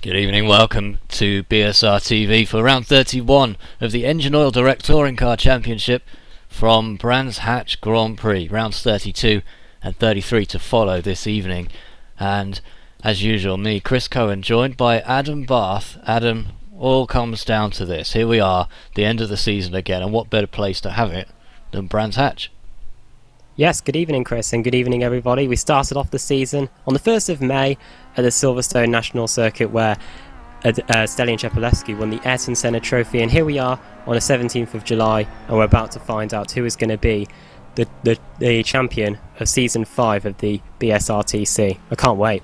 Good evening, welcome to BSRTV for round 31 of the Engine Oil Direct Touring Car Championship from Brands Hatch Grand Prix. Rounds 32 and 33 to follow this evening. And as usual, me, Chris Cohen, joined by Adam Bath. Adam, all comes down to this. Here we are, the end of the season again, and what better place to have it than Brands Hatch? Yes, good evening, Chris, and good evening, everybody. We started off the season on the 1st of May at the Silverstone National Circuit, where Stelian Chepelewski won the Ayrton Senna Trophy, and here we are on the 17th of July, and we're about to find out who is going to be the champion of Season 5 of the BSRTC. I can't wait.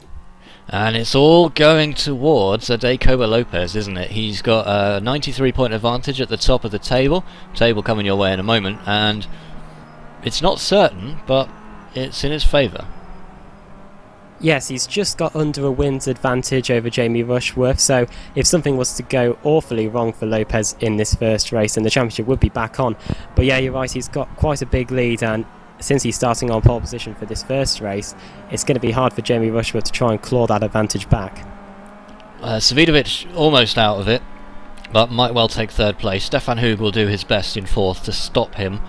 And it's all going towards Jacobo Lopez, isn't it? He's got a 93-point advantage at the top of the table. Table coming your way in a moment, and it's not certain, but it's in his favour. Yes, he's just got under a wins advantage over Jamie Rushworth, so if something was to go awfully wrong for Lopez in this first race, then the championship would be back on. But yeah, you're right, he's got quite a big lead, and since he's starting on pole position for this first race, it's going to be hard for Jamie Rushworth to try and claw that advantage back. Savidovic almost out of it, but might well take third place. Stefan Hug will do his best in fourth to stop him,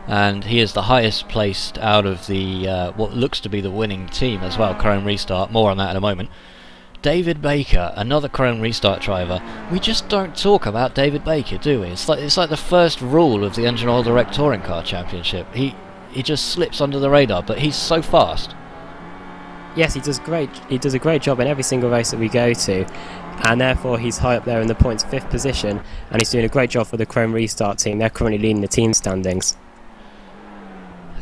and he is the highest placed out of the what looks to be the winning team as well, Chrome Restart. More on that in a moment. David Baker, another Chrome Restart driver. We just don't talk about David Baker, do we? It's like the first rule of the Engine Oil Direct Touring Car Championship. He just slips under the radar, but he's so fast. Yes, he does great. He does a great job in every single race that we go to, and therefore he's high up there in the points, 5th position, and he's doing a great job for the Chrome Restart team. They're currently leading the team standings.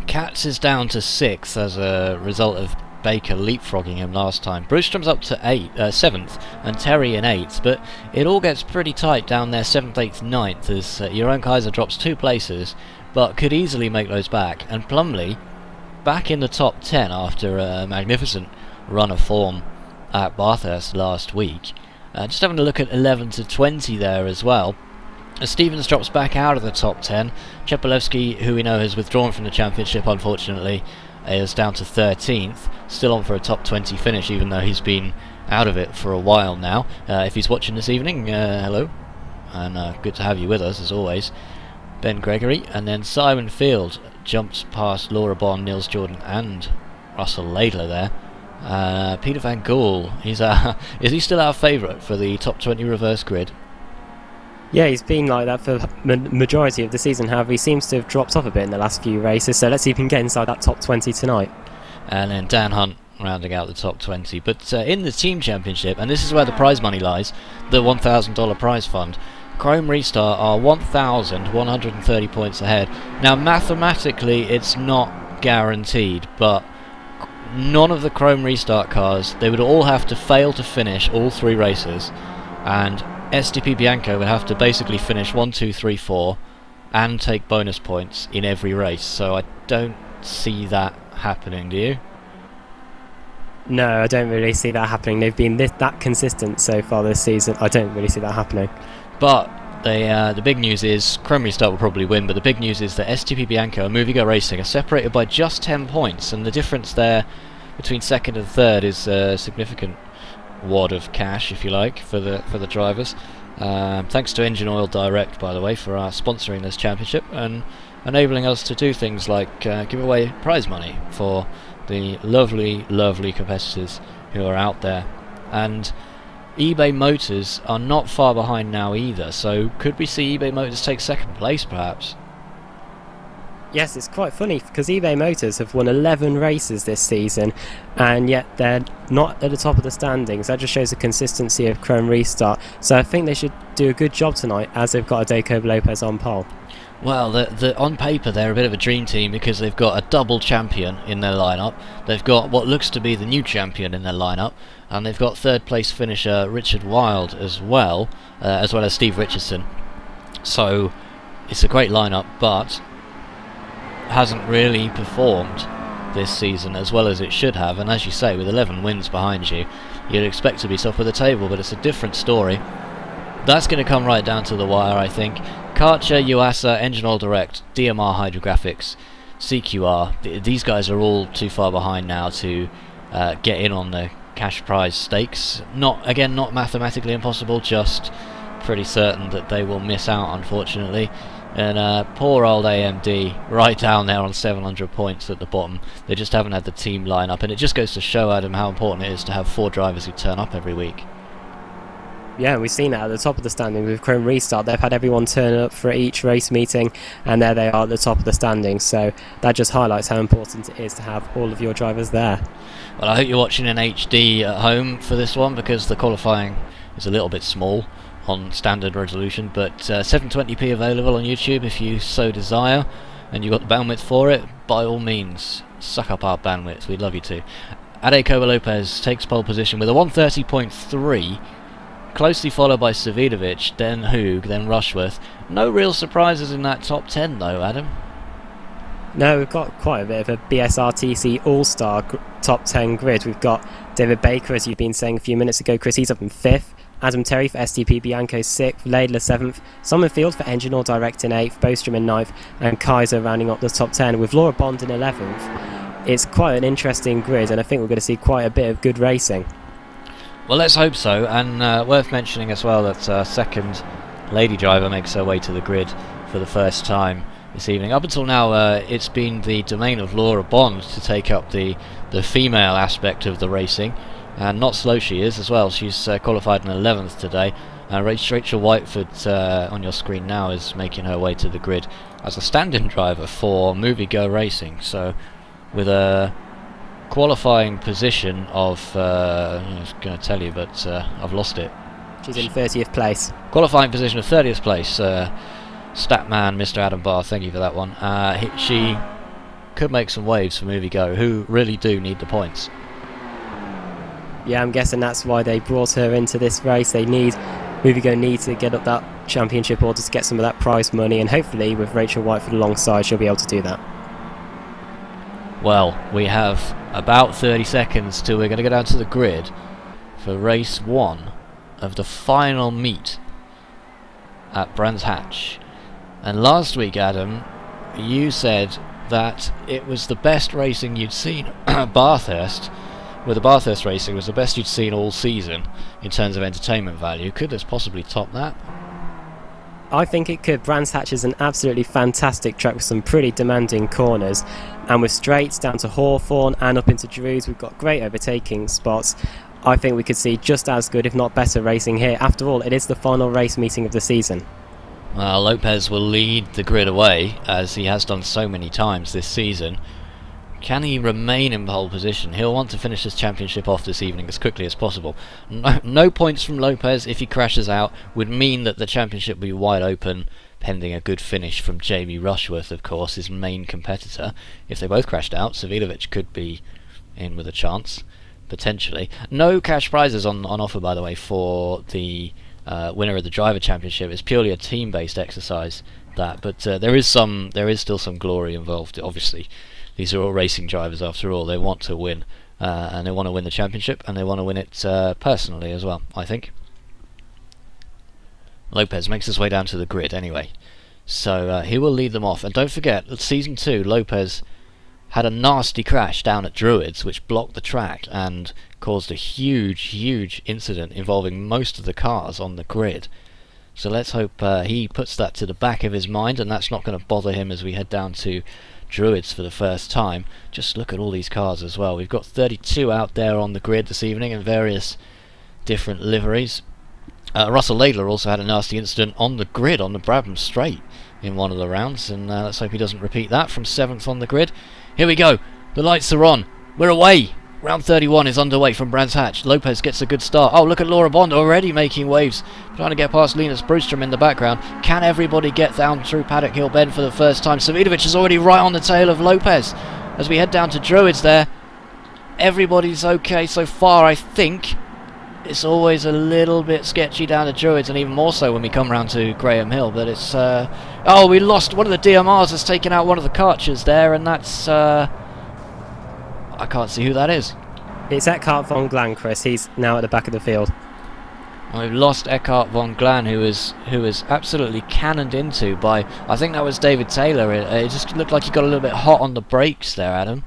Katz is down to 6th as a result of Baker leapfrogging him last time. Brostrom's up to 7th, and Terry in 8th, but it all gets pretty tight down there, 7th, 8th, 9th, as Jeroen Kaiser drops 2 places, but could easily make those back. And Plumley back in the top 10 after a magnificent run of form at Bathurst last week. Just having a look at 11 to 20 there as well. As Stevens drops back out of the top 10, Chepelewski, who we know has withdrawn from the championship unfortunately, is down to 13th, still on for a top 20 finish even though he's been out of it for a while now. If he's watching this evening, hello, and good to have you with us as always. Ben Gregory, and then Simon Field jumps past Laura Bond, Nils Jordan and Russell Laidler there. Peter Van Gool, is he still our favourite for the top 20 reverse grid? Yeah, he's been like that for the majority of the season, however he seems to have dropped off a bit in the last few races, so let's see if he can get inside that top 20 tonight. And then Dan Hunt rounding out the top 20. But in the team championship, and this is where the prize money lies, the $1,000 prize fund, Chrome Restart are 1,130 points ahead. Now mathematically it's not guaranteed, but none of the Chrome Restart cars, they would all have to fail to finish all 3 races, and SDP Bianco would have to basically finish 1, 2, 3, 4 and take bonus points in every race, so I don't see that happening, do you? No, I don't really see that happening. They've been that consistent so far this season. I don't really see that happening. But the big news is Chrome Restart will probably win, but the big news is that STP Bianco and Movigo Racing are separated by just 10 points, and the difference there between 2nd and 3rd is a significant wad of cash, if you like, for the drivers. Thanks to Engine Oil Direct, by the way, for sponsoring this championship and enabling us to do things like give away prize money for the lovely competitors who are out there. And eBay Motors are not far behind now either, so could we see eBay Motors take 2nd place perhaps? Yes, it's quite funny because eBay Motors have won 11 races this season, and yet they're not at the top of the standings. That just shows the consistency of Chrome Restart. So I think they should do a good job tonight, as they've got a Jacobo Lopez on pole. Well, on paper they're a bit of a dream team because they've got a double champion in their lineup. They've got what looks to be the new champion in their lineup, and they've got 3rd place finisher Richard Wilde as well as Steve Richardson. So it's a great lineup, but hasn't really performed this season as well as it should have, and as you say, with 11 wins behind you, you'd expect to be top of the table, but it's a different story. That's going to come right down to the wire, I think. Karcher, Yuasa, Engine Oil Direct, DMR Hydrographics, CQR, these guys are all too far behind now to get in on the cash prize stakes. Not mathematically impossible, just pretty certain that they will miss out, unfortunately. And poor old AMD right down there on 700 points at the bottom. They just haven't had the team line up, and it just goes to show, Adam, how important it is to have 4 drivers who turn up every week. Yeah, we've seen that at the top of the standings with Chrome Restart. They've had everyone turn up for each race meeting, and there they are at the top of the standings. So that just highlights how important it is to have all of your drivers there. Well, I hope you're watching in HD at home for this one, because the qualifying is a little bit small on standard resolution, but 720p available on YouTube if you so desire, and you've got the bandwidth for it. By all means, suck up our bandwidth, we'd love you to. Adekoba Lopez takes pole position with a 130.3, closely followed by Savidovic, then Hoog, then Rushworth. No real surprises in that top 10 though, Adam. No, we've got quite a bit of a BSRTC all-star top 10 grid. We've got David Baker, as you've been saying a few minutes ago, Chris, he's up in 5th. Adam Terry for STP Bianco 6th, Laidler 7th, Summerfield for Engine Or Direct in 8th, Bostrom in 9th, and Kaiser rounding up the top 10 with Laura Bond in 11th. It's quite an interesting grid, and I think we're going to see quite a bit of good racing. Well, let's hope so, and worth mentioning as well that second lady driver makes her way to the grid for the first time this evening. Up until now, it's been the domain of Laura Bond to take up the female aspect of the racing. And not slow she is as well. She's qualified in 11th today. Rachel Whiteford on your screen now is making her way to the grid as a stand-in driver for Movie Go Racing. So with a qualifying position of, I was going to tell you, but I've lost it. She's in 30th place. Qualifying position of 30th place. Statman, Mr. Adam Barr, thank you for that one. She could make some waves for Movie Go, who really do need the points. Yeah, I'm guessing that's why they brought her into this race. MovieGo need to get up that championship order to get some of that prize money, and hopefully with Rachel Whiteford alongside, she'll be able to do that. Well, we have about 30 seconds till we're going to go down to the grid for race 1 of the final meet at Brands Hatch. And last week, Adam, you said that it was the best racing you'd seen at Bathurst. With the Bathurst racing, was the best you'd seen all season in terms of entertainment value. Could this possibly top that? I think it could. Brands Hatch is an absolutely fantastic track with some pretty demanding corners, and with straights down to Hawthorne and up into Druids, we've got great overtaking spots. I think we could see just as good, if not better, racing here. After all, it is the final race meeting of the season. Well, Lopez will lead the grid away, as he has done so many times this season. Can he remain in pole position? He'll want to finish this championship off this evening as quickly as possible. No points from Lopez if he crashes out would mean that the championship will be wide open, pending a good finish from Jamie Rushworth, of course, his main competitor. If they both crashed out, Savidovic could be in with a chance, potentially. No cash prizes on offer, by the way, for the winner of the driver championship. It's purely a team-based exercise, that, but there is still some glory involved, obviously. These are all racing drivers after all. They want to win, and they want to win the championship, and they want to win it personally as well, I think. Lopez makes his way down to the grid anyway, so he will lead them off. And don't forget, Season 2, Lopez had a nasty crash down at Druids, which blocked the track and caused a huge incident involving most of the cars on the grid. So let's hope he puts that to the back of his mind, and that's not going to bother him as we head down to Druids for the first time. Just look at all these cars as well. We've got 32 out there on the grid this evening in various different liveries. Russell Laidler also had a nasty incident on the grid on the Brabham Straight in one of the rounds, and let's hope he doesn't repeat that from 7th on the grid. Here we go, the lights are on, we're away. Round 31 is underway from Brands Hatch. Lopez gets a good start. Oh, look at Laura Bond already making waves, trying to get past Linus Brewstrom in the background. Can everybody get down through Paddock Hill Bend for the first time? Savidovic is already right on the tail of Lopez as we head down to Druids there. Everybody's okay so far, I think. It's always a little bit sketchy down to Druids, and even more so when we come round to Graham Hill, but it's oh, we lost one of the DMRs, has taken out one of the Karchers there, and that's I can't see who that is. It's Eckhart von Glan, Chris. He's now at the back of the field. We've lost Eckhart von Glan, who was absolutely cannoned into by, I think that was David Taylor. It just looked like he got a little bit hot on the brakes there, Adam.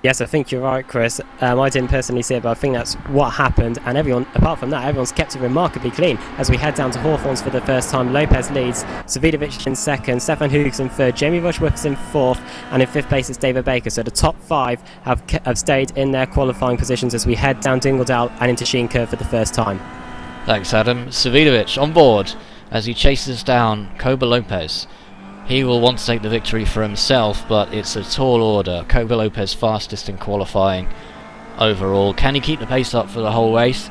Yes, I think you're right, Chris. I didn't personally see it, but I think that's what happened. And everyone, apart from that, everyone's kept it remarkably clean. As we head down to Hawthorns for the first time, Lopez leads, Savidovic in second, Stefan Hughes in third, Jamie Rushworth is in fourth, and in fifth place is David Baker. So the top five have stayed in their qualifying positions as we head down Dingledale and into Sheen Curve for the first time. Thanks, Adam. Savidovic on board as he chases down Koba Lopez. He will want to take the victory for himself, but it's a tall order. Koba Lopez fastest in qualifying overall. Can he keep the pace up for the whole race?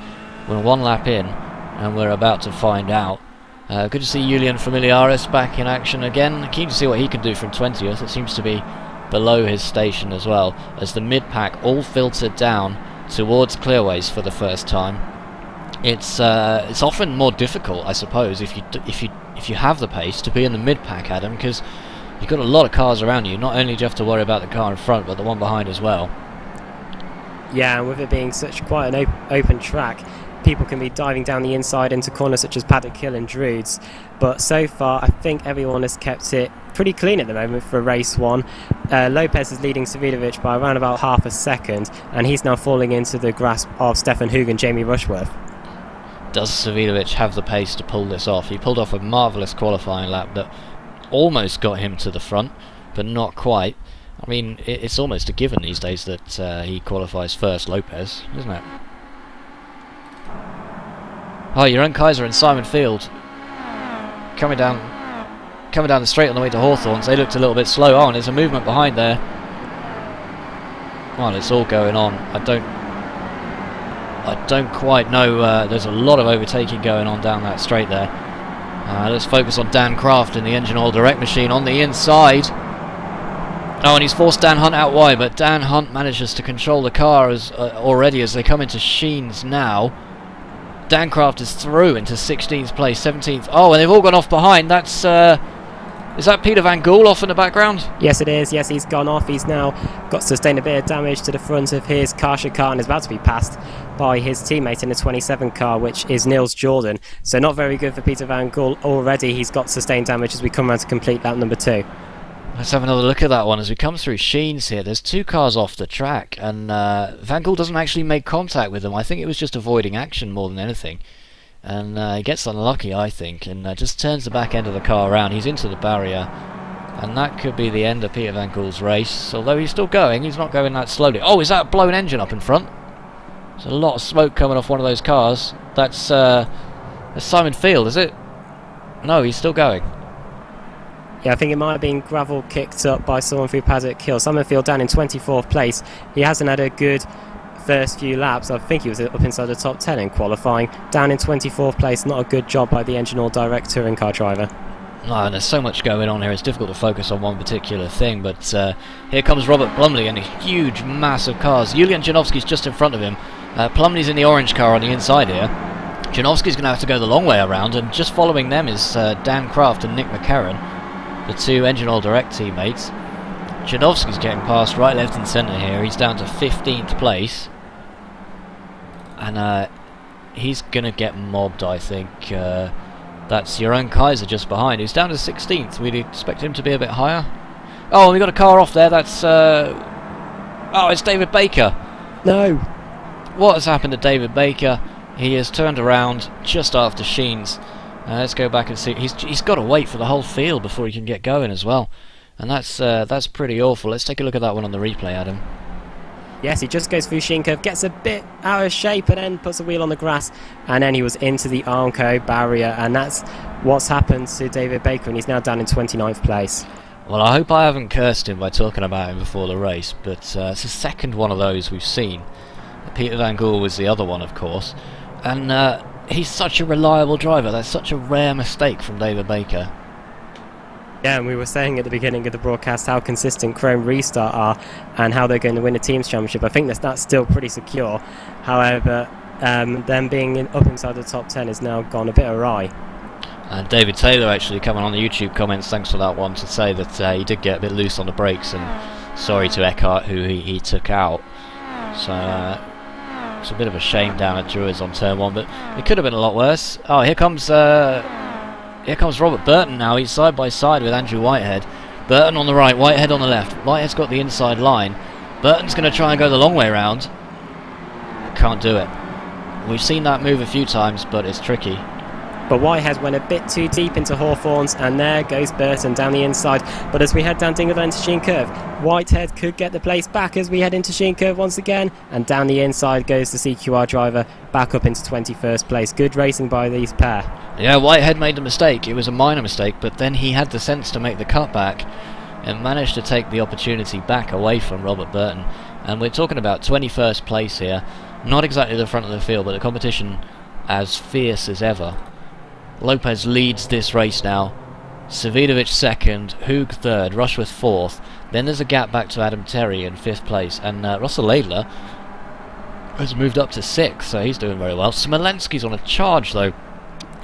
We're one lap in, and we're about to find out. Good to see Julian Familiaris back in action again. Keen to see what he can do from 20th. It seems to be below his station as well, as the mid-pack all filtered down towards clearways for the first time. It's often more difficult, I suppose, if you have the pace to be in the mid-pack, Adam, because you've got a lot of cars around you. Not only do you have to worry about the car in front, but the one behind as well. Yeah, and with it being such quite an open track, people can be diving down the inside into corners such as Paddock Hill and Druids. But so far, I think everyone has kept it pretty clean at the moment for race one. Lopez is leading Savidovic by around about half a second, and he's now falling into the grasp of Stefan Hug and Jamie Rushworth. Does Savidovic have the pace to pull this off? He pulled off a marvellous qualifying lap that almost got him to the front, but not quite. I mean, it's almost a given these days that he qualifies first, Lopez, isn't it? Oh, Jeroen Kaiser and Simon Field coming down the straight on the way to Hawthorns. They looked a little bit slow. Oh, and there's a movement behind there. Well, it's all going on. I don't quite know. There's a lot of overtaking going on down that straight there. Let's focus on Dan Craft in the engine oil direct machine on the inside. Oh, and he's forced Dan Hunt out wide, but Dan Hunt manages to control the car already as they come into Sheens now. Dan Craft is through into 16th place, 17th. Oh, and they've all gone off behind. That's is that Peter Van Gool off in the background? Yes, it is. Yes, he's gone off. He's now sustained a bit of damage to the front of his Karsha car and is about to be passed by his teammate in the 27 car, which is Nils Jordan. So not very good for Peter Van Gool. Already he's got sustained damage as we come around to complete lap number 2. Let's have another look at that one as we come through Sheens here. There's 2 cars off the track, and Van Gool doesn't actually make contact with them. I think it was just avoiding action more than anything. And he gets unlucky, I think, and just turns the back end of the car around. He's into the barrier, and that could be the end of Peter Van Gool's race. Although he's still going, he's not going that slowly. Oh, is that a blown engine up in front? There's a lot of smoke coming off one of those cars. That's Simon Field, is it? No, he's still going. Yeah, I think it might have been gravel kicked up by someone through Paddock Hill. Simon Field down in 24th place. He hasn't had a good first few laps. I think he was up inside the top 10 in qualifying. Down in 24th place, not a good job by the engine oil direct touring car driver. No, and there's so much going on here, it's difficult to focus on one particular thing, but here comes Robert Plumley in a huge mass of cars. Julian Janowski's just in front of him. Plumley's in the orange car on the inside here. Janowski's going to have to go the long way around, and just following them is Dan Craft and Nick McCarron, the 2 engine oil direct teammates. Janowski's getting past right, left and centre here. He's down to 15th place. And he's going to get mobbed, I think. That's Jeroen Kaiser just behind. He's down to 16th. We'd expect him to be a bit higher. Oh, we got a car off there. That's... oh, it's David Baker. No. What has happened to David Baker? He has turned around just after Sheens. Let's go back and see. He's got to wait for the whole field before he can get going as well. And that's pretty awful. Let's take a look at that one on the replay, Adam. Yes, he just goes through Sheen Curve, gets a bit out of shape and then puts a wheel on the grass, and then he was into the Armco barrier, and that's what's happened to David Baker, and he's now down in 29th place. Well, I hope I haven't cursed him by talking about him before the race, but it's the second one of those we've seen. Peter Van Gool was the other one, of course, and he's such a reliable driver. That's such a rare mistake from David Baker. Yeah, and we were saying at the beginning of the broadcast how consistent Chrome Restart are and how they're going to win a team's championship. I think that's still pretty secure. However, them being up inside the top 10 has now gone a bit awry. And David Taylor actually coming on the YouTube comments, thanks for that one, to say that he did get a bit loose on the brakes, and sorry to Eckhart who he took out. So it's a bit of a shame down at Druids on turn 1, but it could have been a lot worse. Oh, here comes Robert Burton now. He's side by side with Andrew Whitehead. Burton on the right, Whitehead on the left. Whitehead's got the inside line. Burton's going to try and go the long way round. Can't do it. We've seen that move a few times, but it's tricky. But Whitehead went a bit too deep into Hawthorns, and there goes Burton down the inside. But as we head down Dingle into Sheen Curve, Whitehead could get the place back as we head into Sheen Curve once again. And down the inside goes the CQR driver back up into 21st place. Good racing by these pair. Yeah, Whitehead made a mistake. It was a minor mistake, but then he had the sense to make the cutback and managed to take the opportunity back away from Robert Burton. And we're talking about 21st place here. Not exactly the front of the field, but the competition as fierce as ever. Lopez leads this race now. Savidovic second, Hoog third, Rushworth fourth. Then there's a gap back to Adam Terry in 5th place, and Russell Laidler has moved up to 6th, so he's doing very well. Smolensky's on a charge though,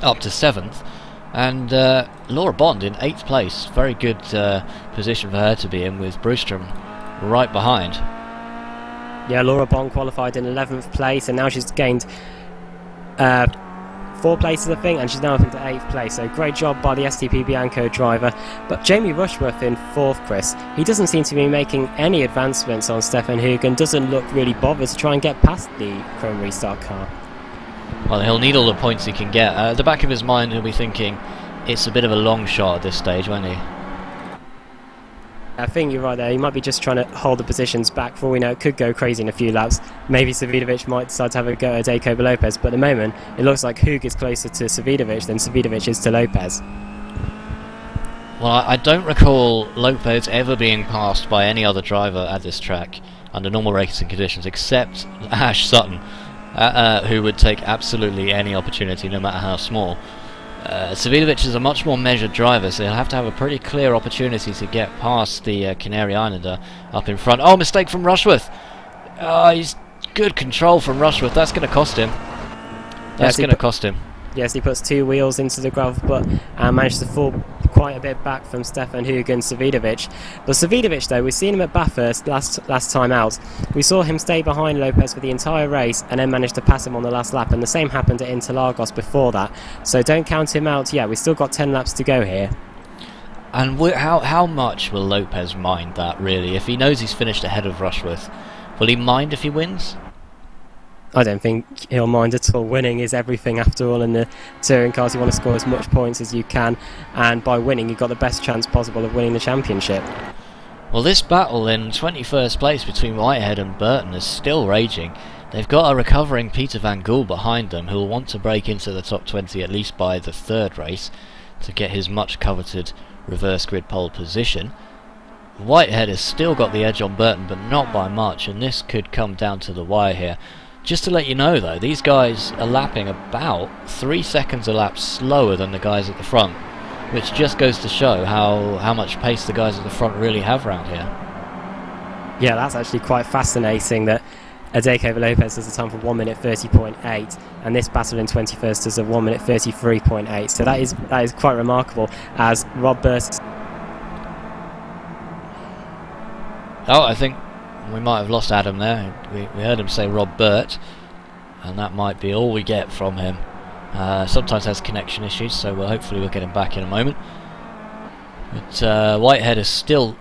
up to 7th, and Laura Bond in 8th place. Very good position for her to be in, with Brewstrom right behind. Yeah, Laura Bond qualified in 11th place, and now she's gained 4 places, I think, and she's now up into 8th place. So great job by the STP Bianco driver. But Jamie Rushworth in 4th, Chris. He doesn't seem to be making any advancements on Stefan Hoog and doesn't look really bothered to try and get past the Chrome Restart car. Well, he'll need all the points he can get. At the back of his mind, he'll be thinking it's a bit of a long shot at this stage, won't he? I think you're right there. He might be just trying to hold the positions back. For all we know, it could go crazy in a few laps. Maybe Savidovic might decide to have a go at Jacob Lopez, but at the moment, it looks like Hoog is closer to Savidovic than Savidovic is to Lopez. Well, I don't recall Lopez ever being passed by any other driver at this track under normal racing conditions, except Ash Sutton, who would take absolutely any opportunity, no matter how small. Savidovic is a much more measured driver, so he'll have to have a pretty clear opportunity to get past the Canary Islander up in front. Oh, mistake from Rushworth! He's good control from Rushworth. That's going to cost him. That's going to cost him. Yes, he puts 2 wheels into the gravel butt and managed to fall quite a bit back from Stefan Hoog and Savidovic. But Savidovic, though, we've seen him at Bathurst last time out. We saw him stay behind Lopez for the entire race and then managed to pass him on the last lap, and the same happened at Interlagos before that. So don't count him out yet. We've still got 10 laps to go here. And how much will Lopez mind that, really? If he knows he's finished ahead of Rushworth, will he mind if he wins? I don't think he'll mind at all. Winning is everything after all in the touring cars. You want to score as much points as you can, and by winning you've got the best chance possible of winning the championship. Well, this battle in 21st place between Whitehead and Burton is still raging. They've got a recovering Peter Van Gool behind them, who will want to break into the top 20 at least by the 3rd race to get his much coveted reverse grid pole position. Whitehead has still got the edge on Burton, but not by much, and this could come down to the wire here. Just to let you know though, these guys are lapping about 3 seconds a lap slower than the guys at the front, which just goes to show how much pace the guys at the front really have around here. Yeah, that's actually quite fascinating that Adeko Lopez does a time for 1 minute 30.8, and this battle in 21st does a 1 minute 33.8. So that is quite remarkable. As Rob Burst. Oh, I think we might have lost Adam there. We heard him say Rob Burt, and that might be all we get from him. Sometimes has connection issues, so hopefully we'll get him back in a moment. But Whitehead is still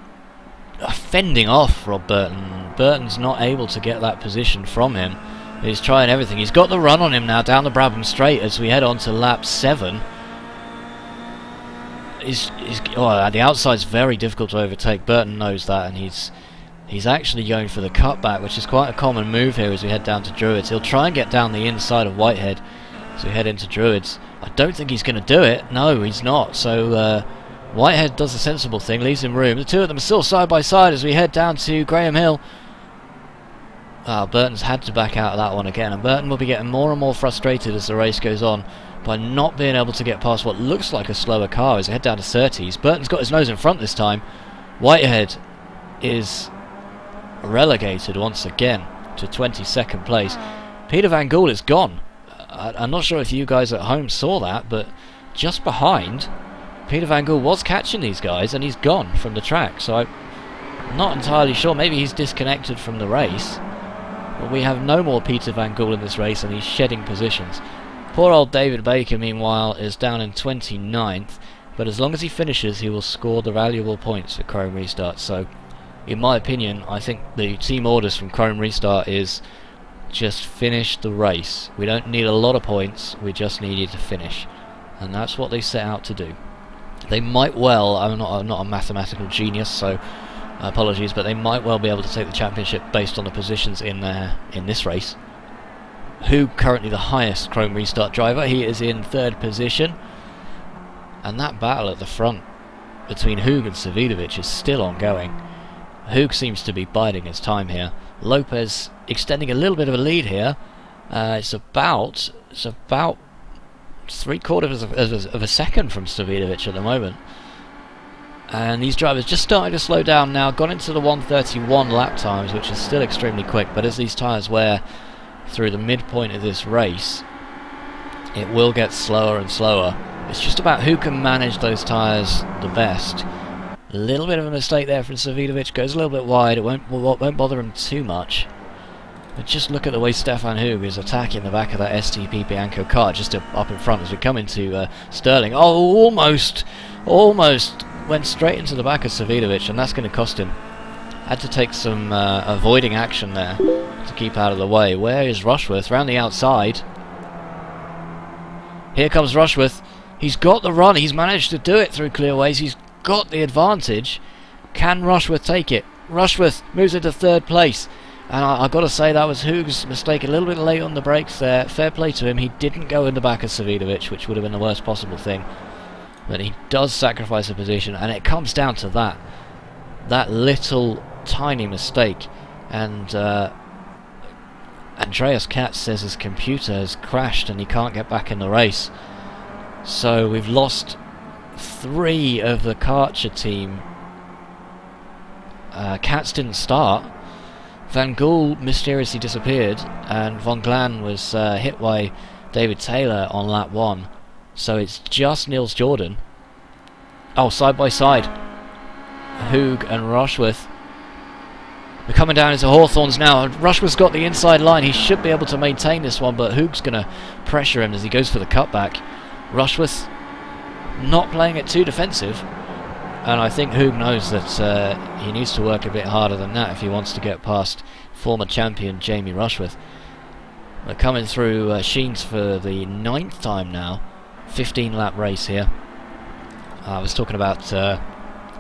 fending off Rob Burton. Burton's not able to get that position from him. He's trying everything. He's got the run on him now down the Brabham Straight as we head on to lap 7. The outside's very difficult to overtake. Burton knows that, and he's actually going for the cutback, which is quite a common move here as we head down to Druids. He'll try and get down the inside of Whitehead as we head into Druids. I don't think he's going to do it. No, he's not. So Whitehead does a sensible thing, leaves him room. The two of them are still side by side as we head down to Graham Hill. Burton's had to back out of that one again, and Burton will be getting more and more frustrated as the race goes on by not being able to get past what looks like a slower car as we head down to 30s. Burton's got his nose in front this time. Whitehead is relegated once again to 22nd place. Peter Van Gool is gone. I'm not sure if you guys at home saw that, but just behind, Peter Van Gool was catching these guys and he's gone from the track, so I'm not entirely sure. Maybe he's disconnected from the race, but we have no more Peter Van Gool in this race and he's shedding positions. Poor old David Baker, meanwhile, is down in 29th, but as long as he finishes he will score the valuable points for Chrome Restart, so in my opinion, I think the team orders from Chrome Restart is just finish the race. We don't need a lot of points, we just need you to finish. And that's what they set out to do. They might well, I'm not a mathematical genius, so apologies, but they might well be able to take the championship based on the positions in this race. Hoog currently the highest Chrome Restart driver, he is in 3rd position. And that battle at the front between Hoog and Savidovic is still ongoing. Hoog seems to be biding his time here. Lopez extending a little bit of a lead here. It's about 3/4 of a second from Savidovic at the moment. And these drivers just starting to slow down now. Got into the 1:31 lap times, which is still extremely quick. But as these tyres wear through the midpoint of this race, it will get slower and slower. It's just about who can manage those tyres the best. A little bit of a mistake there from Savidovic. Goes a little bit wide. It won't bother him too much. But just look at the way Stefan Hoog is attacking the back of that STP Bianco car just up in front as we come into Sterling. Oh, almost went straight into the back of Savidovic, and that's going to cost him. Had to take some avoiding action there to keep out of the way. Where is Rushworth? Round the outside. Here comes Rushworth. He's got the run. He's managed to do it through clearways. He's got the advantage. Can Rushworth take it? Rushworth moves into 3rd place. And I've got to say that was Hoog's mistake a little bit late on the brakes there. Fair play to him. He didn't go in the back of Savidovic, which would have been the worst possible thing. But he does sacrifice a position, and it comes down to that little tiny mistake. And Andreas Katz says his computer has crashed and he can't get back in the race. So we've lost 3 of the Karcher team. Katz didn't start. Van Gool mysteriously disappeared, and Von Glan was hit by David Taylor on lap 1. So it's just Niels Jordan. Oh, side by side. Hoog and Rushworth. We're coming down into Hawthorns now. Rushworth's got the inside line. He should be able to maintain this one, but Hoog's going to pressure him as he goes for the cutback. Rushworth not playing it too defensive. And I think Hoog knows that he needs to work a bit harder than that if he wants to get past former champion Jamie Rushworth. We're coming through Sheens for the 9th time now. 15-lap race here. I was talking about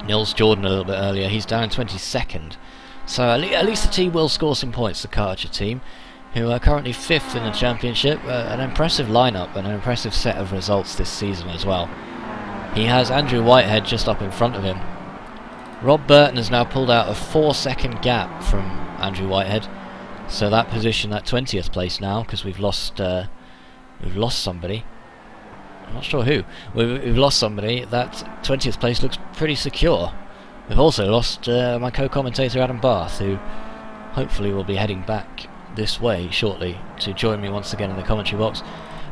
Niels Jordan a little bit earlier. He's down in 22nd. So at least the team will score some points, the Karcher team, who are currently 5th in the championship. An impressive lineup and an impressive set of results this season as well. He has Andrew Whitehead just up in front of him. Rob Burton has now pulled out a 4-second gap from Andrew Whitehead. So that position at 20th place now, because we've lost somebody. I'm not sure who. We've lost somebody. That 20th place looks pretty secure. We've also lost my co-commentator Adam Barth, who hopefully will be heading back this way shortly to join me once again in the commentary box.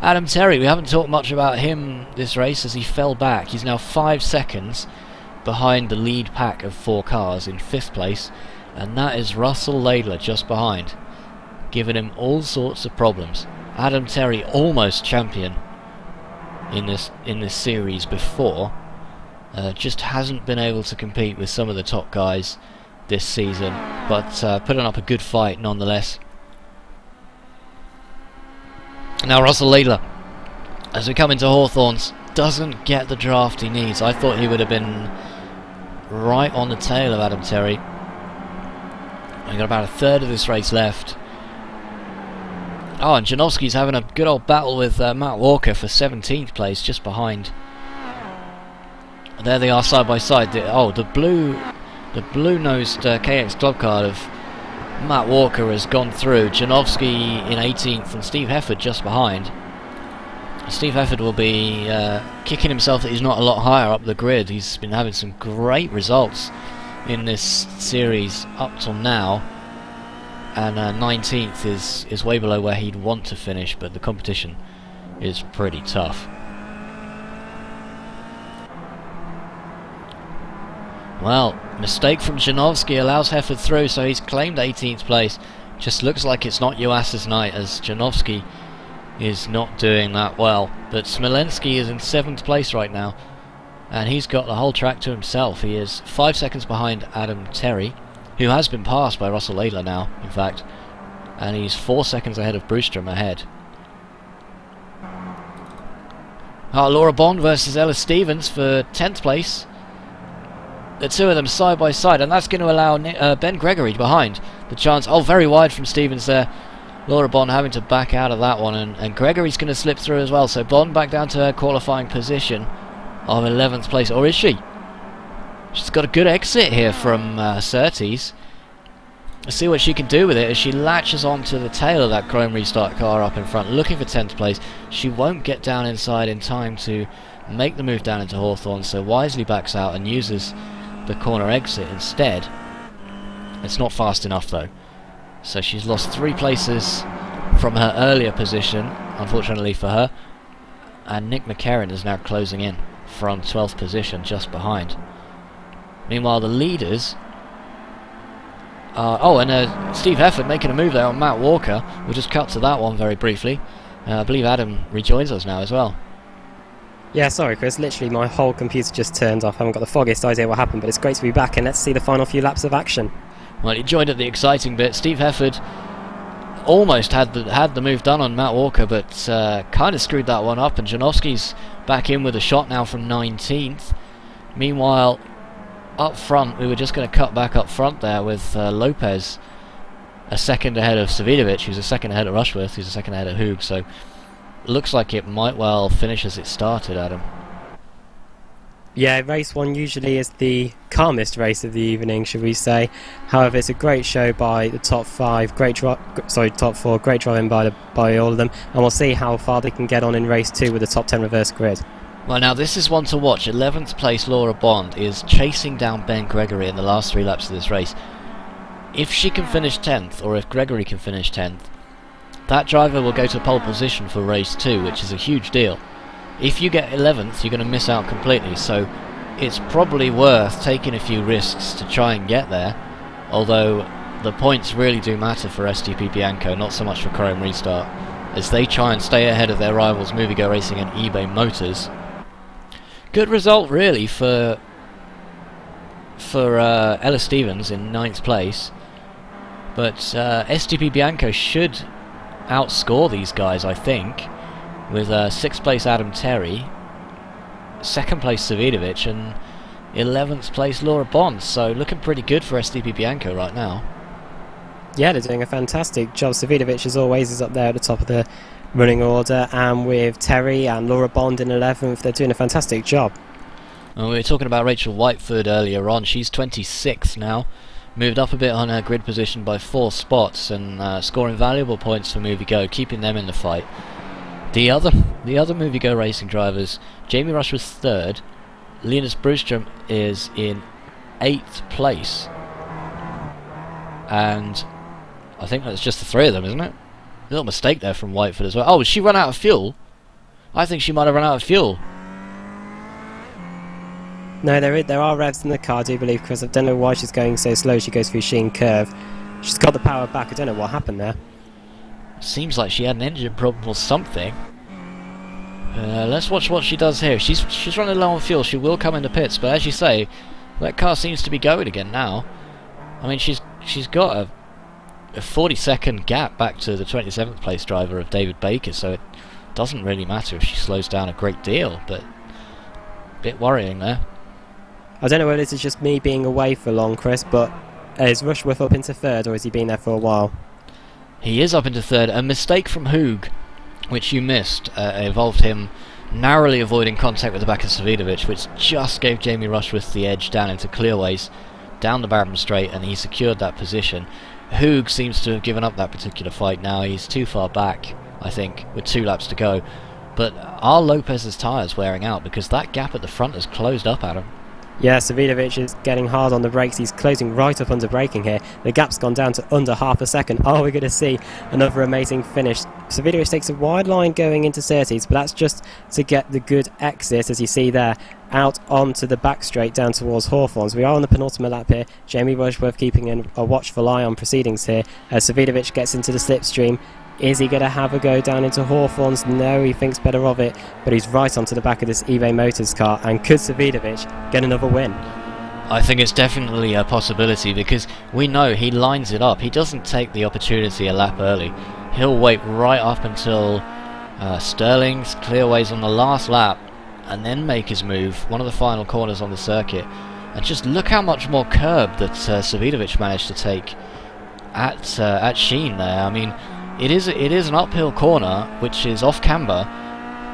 Adam Terry, we haven't talked much about him this race as he fell back. He's now 5 seconds behind the lead pack of 4 cars in 5th place, and that is Russell Laidler just behind, giving him all sorts of problems. Adam Terry, almost champion in this series before, just hasn't been able to compete with some of the top guys this season, but putting up a good fight nonetheless. Now Russell Laidler, as we come into Hawthorns, doesn't get the draft he needs. I thought he would have been right on the tail of Adam Terry. We've got about a third of this race left. Oh, and Janowski's having a good old battle with Matt Walker for 17th place, just behind. There they are side by side. The blue-nosed KX Club card of Matt Walker has gone through. Janowski in 18th and Steve Hefford just behind. Steve Hefford will be kicking himself that he's not a lot higher up the grid. He's been having some great results in this series up till now, and 19th is way below where he'd want to finish, but the competition is pretty tough. Well, mistake from Janowski allows Hefford through, so he's claimed 18th place. Just looks like it's not Joas's night, as Janowski is not doing that well. But Smolenski is in 7th place right now, and he's got the whole track to himself. He is 5 seconds behind Adam Terry, who has been passed by Russell Laidler now, in fact. And he's 4 seconds ahead of Brewstrom ahead. Laura Bond versus Ella Stevens for 10th place. The two of them side by side, and that's going to allow Ben Gregory behind the chance. Oh, very wide from Stevens there. Laura Bond having to back out of that one, and Gregory's going to slip through as well. So Bond back down to her qualifying position of 11th place. Or is she? She's got a good exit here from Surtees. Let's see what she can do with it as she latches onto the tail of that Chrome Restart car up in front, looking for 10th place. She won't get down inside in time to make the move down into Hawthorn, so wisely backs out and uses the corner exit instead. It's not fast enough though, so she's lost 3 places from her earlier position, unfortunately for her, and Nick McCarran is now closing in from 12th position, just behind. Meanwhile, the leaders and Steve Hefford making a move there on Matt Walker. We'll just cut to that one very briefly. I believe Adam rejoins us now as well. Yeah, sorry Chris, literally my whole computer just turned off. I haven't got the foggiest idea what happened, but it's great to be back, and let's see the final few laps of action. Well, he joined at the exciting bit. Steve Hefford almost had the move done on Matt Walker, but kind of screwed that one up, and Janowski's back in with a shot now from 19th. Meanwhile, up front, we were just going to cut back up front there with Lopez a second ahead of Savidovic, who's a second ahead of Rushworth, who's a second ahead of Hoog, so looks like it might well finish as it started, Adam. Yeah, race 1 usually is the calmest race of the evening, should we say. However, it's a great show by the top 5, top 4, great driving by all of them, and we'll see how far they can get on in race 2 with the top 10 reverse grid. Well, now this is one to watch. 11th place Laura Bond is chasing down Ben Gregory in the last 3 laps of this race. If she can finish 10th, or if Gregory can finish 10th, that driver will go to pole position for race 2, which is a huge deal. If you get 11th, you're going to miss out completely, so it's probably worth taking a few risks to try and get there, although the points really do matter for STP Bianco, not so much for Chrome Restart, as they try and stay ahead of their rivals Movigo Racing and eBay Motors. Good result really for Ella Stevens in 9th place, but STP Bianco should outscore these guys, I think, with 6th place Adam Terry, 2nd place Savidovic, and 11th place Laura Bond, so looking pretty good for STP Bianco right now. Yeah, they're doing a fantastic job. Savidovic, as always, is up there at the top of the running order, and with Terry and Laura Bond in 11th, they're doing a fantastic job. And we were talking about Rachel Whiteford earlier on. She's 26th now, moved up a bit on her grid position by 4 spots, and scoring valuable points for Movigo, keeping them in the fight. The other Movigo Racing drivers, Jamie Rush was 3rd, Linus Brewstrom is in 8th place, and I think that's just the 3 of them, isn't it? A little mistake there from Whiteford as well. Oh, she run out of fuel? I think she might have run out of fuel. No, there are revs in the car, I do believe, because I don't know why she's going so slow. She goes through Sheen Curve. She's got the power back. I don't know what happened there. Seems like she had an engine problem or something. Let's watch what she does here. She's running low on fuel. She will come into pits, but as you say, that car seems to be going again now. I mean, she's got a 40-second gap back to the 27th place driver of David Baker, so it doesn't really matter if she slows down a great deal, but a bit worrying there. I don't know whether this is just me being away for long, Chris, but is Rushworth up into 3rd, or has he been there for a while? He is up into 3rd. A mistake from Hoog, which you missed, involved him narrowly avoiding contact with the back of Savidovic, which just gave Jamie Rushworth the edge down into clearways, down the Barham Straight, and he secured that position. Hoog seems to have given up that particular fight now. He's too far back, I think, with 2 laps to go. But are Lopez's tyres wearing out? Because that gap at the front has closed up, Adam. Yeah, Savidovic is getting hard on the brakes. He's closing right up under braking here. The gap's gone down to under half a second. Are we going to see another amazing finish? Savidovic takes a wide line going into Surtees, but that's just to get the good exit, as you see there, out onto the back straight down towards Hawthorns. We are on the penultimate lap here. Jamie Rushworth keeping a watchful eye on proceedings here as Savidovic gets into the slipstream. Is he going to have a go down into Hawthorns? No, he thinks better of it, but he's right onto the back of this eBay Motors car, and could Savidovic get another win? I think it's definitely a possibility, because we know he lines it up. He doesn't take the opportunity a lap early. He'll wait right up until Sterling's clearaways on the last lap, and then make his move, one of the final corners on the circuit. And just look how much more curb that Savidovic managed to take at Sheen there. I mean, it is an uphill corner which is off camber,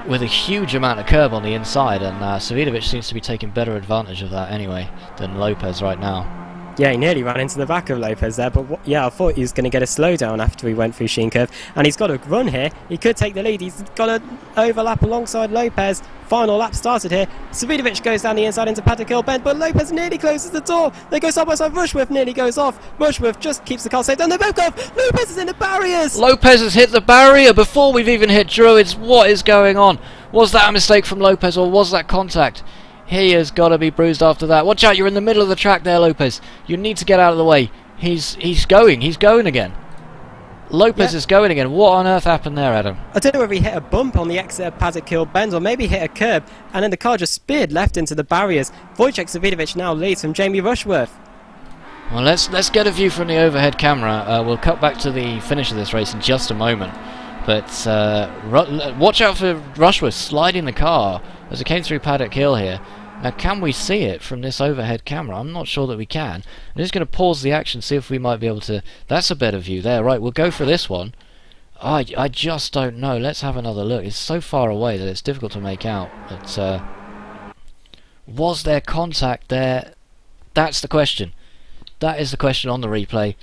with a huge amount of curb on the inside, and Savidovic seems to be taking better advantage of that anyway than Lopez right now. Yeah, he nearly ran into the back of Lopez there, but I thought he was going to get a slowdown after he went through Sheen Curve, and he's got a run here. He could take the lead. He's got an overlap alongside Lopez. Final lap started here. Savidovic goes down the inside into Paddock Hill Bend, but Lopez nearly closes the door. They go side by side. Rushworth nearly goes off. Rushworth just keeps the car safe, and they both go off. Lopez is in the barriers. Lopez has hit the barrier before we've even hit Druids. What is going on? Was that a mistake from Lopez, or was that contact? He has got to be bruised after that. Watch out, you're in the middle of the track there, Lopez. You need to get out of the way. He's going again. Lopez is going again. What on earth happened there, Adam? I don't know if he hit a bump on the exit of Paddock Hill Bend, or maybe hit a curb, and then the car just speared left into the barriers. Wojciech Savidovic now leads from Jamie Rushworth. Well, let's get a view from the overhead camera. We'll cut back to the finish of this race in just a moment. But watch out for Rushworth sliding the car as it came through Paddock Hill here. Now, can we see it from this overhead camera? I'm not sure that we can. I'm just going to pause the action, see if we might be able to... That's a better view there. Right, we'll go for this one. I just don't know. Let's have another look. It's so far away that it's difficult to make out. But, was there contact there? That's the question. That is the question on the replay.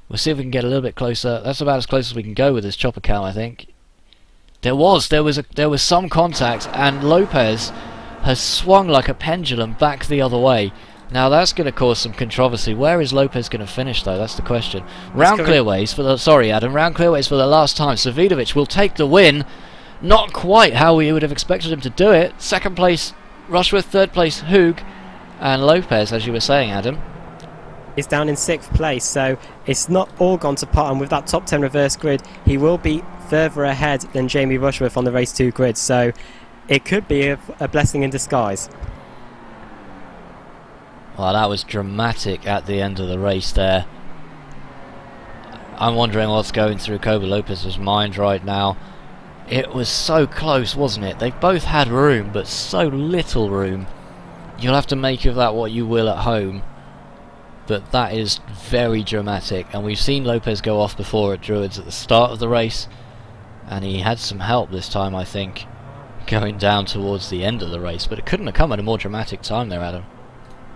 We'll see if we can get a little bit closer. That's about as close as we can go with this chopper count, I think. There was some contact, and Lopez has swung like a pendulum back the other way. Now that's going to cause some controversy. Where is Lopez going to finish, though? That's the question. Round clearways for the... Sorry, Adam. Round clearways for the last time. Savidovic will take the win. Not quite how we would have expected him to do it. Second place, Rushworth. Third place, Hoog. And Lopez, as you were saying, Adam, is down in 6th place, so it's not all gone to pot, and with that top 10 reverse grid, he will be further ahead than Jamie Rushworth on the race 2 grid, so it could be a blessing in disguise. Well, that was dramatic at the end of the race there. I'm wondering what's going through Kobe Lopez's mind right now. It was so close, wasn't it? They both had room, but so little room. You'll have to make of that what you will at home. But that is very dramatic, and we've seen Lopez go off before at Druids at the start of the race, and he had some help this time, I think, going down towards the end of the race, but it couldn't have come at a more dramatic time there, Adam.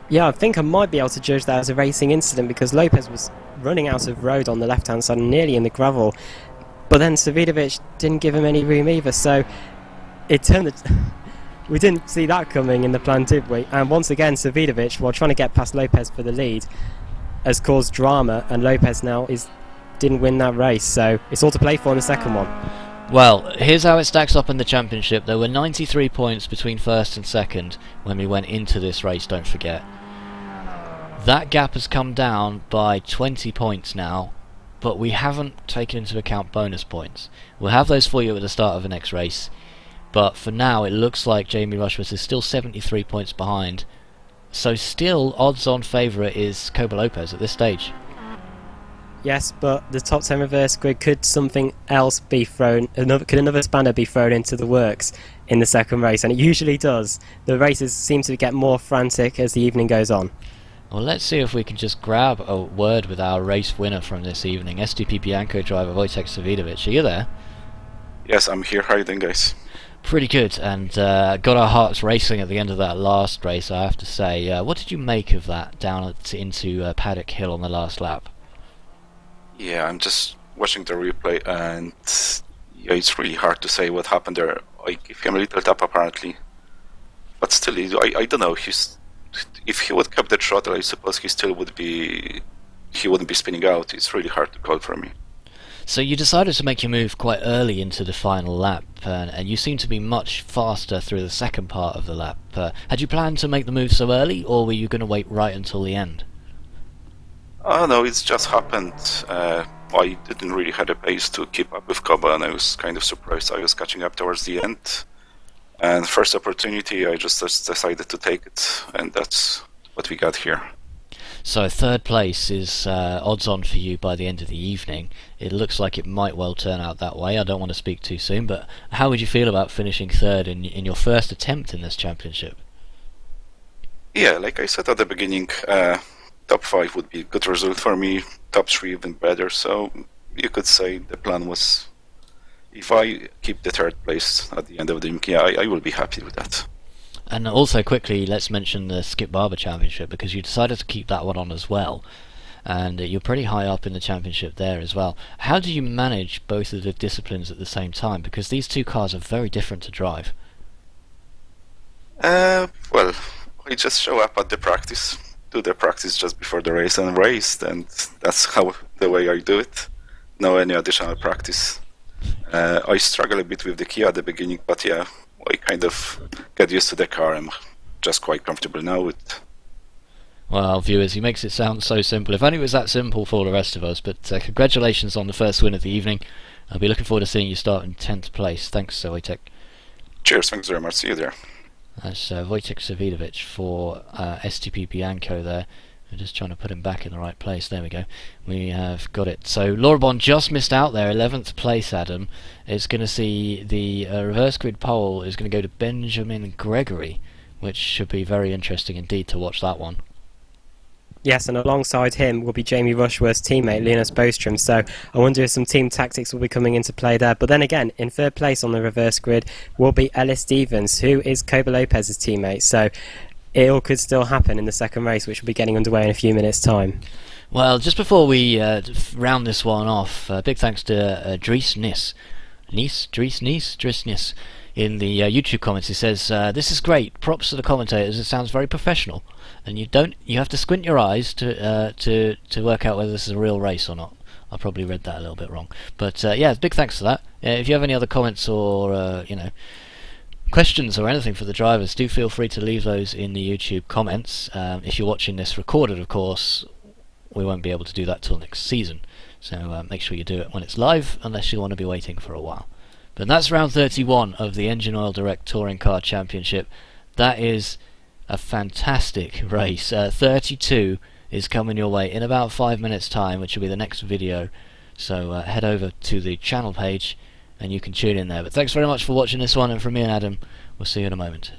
Yeah, I think I might be able to judge that as a racing incident, because Lopez was running out of road on the left-hand side and nearly in the gravel, but then Savidovic didn't give him any room either, so it turned we didn't see that coming in the plan, did we? And once again, Savidovic, while trying to get past Lopez for the lead, has caused drama, and Lopez now didn't win that race, so it's all to play for in the second one. Well, here's how it stacks up in the championship. There were 93 points between first and second when we went into this race, don't forget. That gap has come down by 20 points now, but we haven't taken into account bonus points. We'll have those for you at the start of the next race. But for now, it looks like Jamie Rushworth is still 73 points behind. So still, odds-on favourite is Kobe Lopez at this stage. Yes, but the top 10 reverse grid, could something else be thrown? Could another spanner be thrown into the works in the second race? And it usually does. The races seem to get more frantic as the evening goes on. Well, let's see if we can just grab a word with our race winner from this evening, SDP Bianco driver Wojciech Savidovic. Are you there? Yes, I'm here. How are you doing, guys? Pretty good, and got our hearts racing at the end of that last race, I have to say. What did you make of that down into Paddock Hill on the last lap? Yeah, I'm just watching the replay, and yeah, it's really hard to say what happened there. I gave him a little tap apparently, but still, I don't know. If he would keep the throttle, I suppose he wouldn't be spinning out. It's really hard to call for me. So you decided to make your move quite early into the final lap, and you seem to be much faster through the second part of the lap. Had you planned to make the move so early, or were you going to wait right until the end? Oh no, it's just happened. I didn't really have a pace to keep up with Koba, and I was kind of surprised I was catching up towards the end. And first opportunity, I just decided to take it, and that's what we got here. So third place is odds on for you by the end of the evening. It looks like it might well turn out that way. I don't want to speak too soon, but how would you feel about finishing third in your first attempt in this championship? Yeah, like I said at the beginning, top 5 would be a good result for me, top 3 even better, so you could say the plan was, if I keep the third place at the end of the week, yeah, I will be happy with that. And also quickly, let's mention the Skip Barber Championship, because you decided to keep that one on as well, and you're pretty high up in the championship there as well. How do you manage both of the disciplines at the same time, because these two cars are very different to drive? Well, I just show up at the practice, do the practice just before the race and race, and that's how the way I do it. No any additional practice. I struggle a bit with the Kia at the beginning, but yeah, I kind of get used to the car. I'm just quite comfortable now with. Well, viewers, he makes it sound so simple. If only it was that simple for the rest of us. But congratulations on the first win of the evening. I'll be looking forward to seeing you start in 10th place. Thanks, Wojtek. Cheers, thanks very much. See you there. That's Wojtek Savidovic for STP Bianco there. I'm just trying to put him back in the right place. There we go. We have got it. So Laurabon just missed out there, 11th place, Adam. It's going to see the reverse grid pole is going to go to Benjamin Gregory, which should be very interesting indeed to watch that one. Yes, and alongside him will be Jamie Rushworth's teammate, Linus Bostrom. So I wonder if some team tactics will be coming into play there. But then again, in third place on the reverse grid will be Ellis Stevens, who is Koba Lopez's teammate. So it all could still happen in the second race, which will be getting underway in a few minutes' time. Well, just before we round this one off, big thanks to Dries Nis. Dries Nis. In the YouTube comments, he says, "This is great. Props to the commentators. It sounds very professional, and you have to squint your eyes to work out whether this is a real race or not." I probably read that a little bit wrong, but yeah, big thanks for that. If you have any other comments or questions or anything for the drivers, do feel free to leave those in the YouTube comments. If you're watching this recorded, of course, we won't be able to do that till next season, so make sure you do it when it's live, unless you want to be waiting for a while. But that's round 31 of the Engine Oil Direct Touring Car Championship. That is a fantastic race. 32 is coming your way in about 5 minutes time, which will be the next video, so head over to the channel page and you can tune in there. But thanks very much for watching this one, and from me and Adam, we'll see you in a moment.